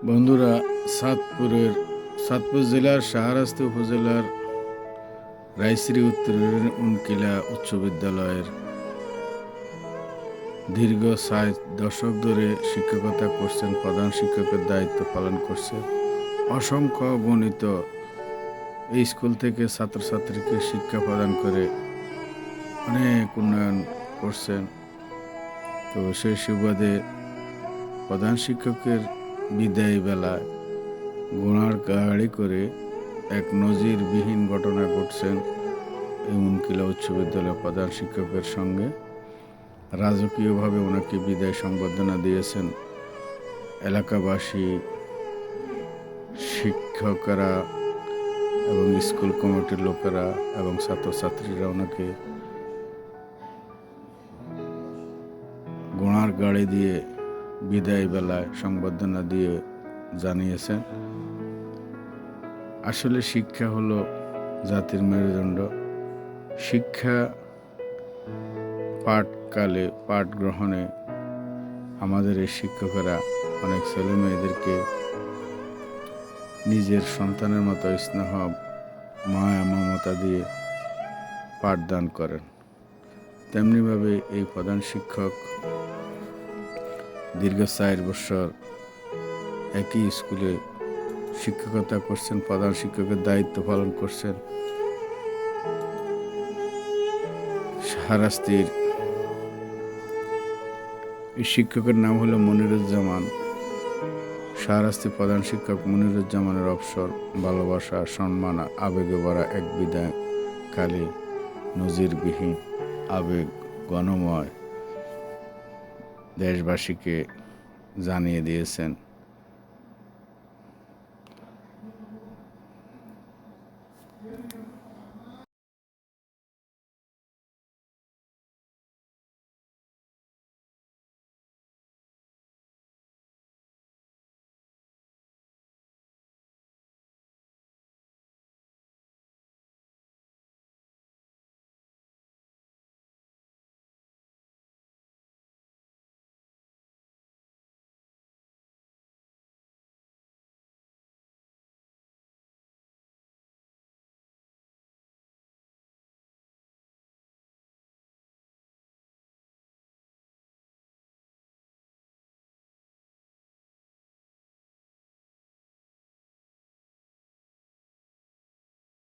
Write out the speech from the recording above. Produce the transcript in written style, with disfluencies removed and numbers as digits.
বন্ধুরা, সাতপুর জেলার শাহরাস্তি উপজেলার রায়শ্রী উত্তরের উনকিলা উচ্চ বিদ্যালয়ের দীর্ঘ ৬০ দশক ধরে শিক্ষকতা করছেন, প্রধান শিক্ষকের দায়িত্ব পালন করছে। অসংখ্য গণিত এই স্কুল থেকে ছাত্রছাত্রীকে শিক্ষা প্রদান করে অনেক উন্নয়ন করছেন। তো সেই সুবাদে প্রধান শিক্ষকের বিদায় বেলায় ঘোড়ার গাড়ি করে এক নজিরবিহীন ঘটনা ঘটছেন এই উনকিলা উচ্চ বিদ্যালয়ের প্রধান শিক্ষকের সঙ্গে। রাজকীয়ভাবে ওনাকে বিদায় সংবর্ধনা দিয়েছেন এলাকাবাসী, শিক্ষকরা এবং স্কুল কমিটির লোকেরা এবং ছাত্রছাত্রীরা ওনাকে ঘোড়ার গাড়ি দিয়ে বিদায় বেলায় সংবর্ধনা দিয়ে জানিয়েছেন, আসলে শিক্ষা হলো জাতির মেরুদণ্ড। শিক্ষা পাঠকালে, পাঠ গ্রহণে আমাদের এই শিক্ষকেরা অনেক ছেলে মেয়েদেরকে নিজের সন্তানের মতো স্নেহ, মায়া, মমতা দিয়ে পাঠদান করেন। তেমনিভাবে এই প্রধান শিক্ষক দীর্ঘ ৪ বছর একই স্কুলে শিক্ষকতা করছেন, প্রধান শিক্ষকের দায়িত্ব পালন করছেন। শাহরাস্তির এই শিক্ষকের নাম হলো মনিরুজ্জামান। শাহরাস্তির প্রধান শিক্ষক মনিরুজ্জামানের অবসর ভালোবাসা, সম্মান, আবেগে ভরা এক বিদায়কালে নজিরবিহীন আবেগ গণময় দেশবাসীকে জানিয়ে দিয়েছেন।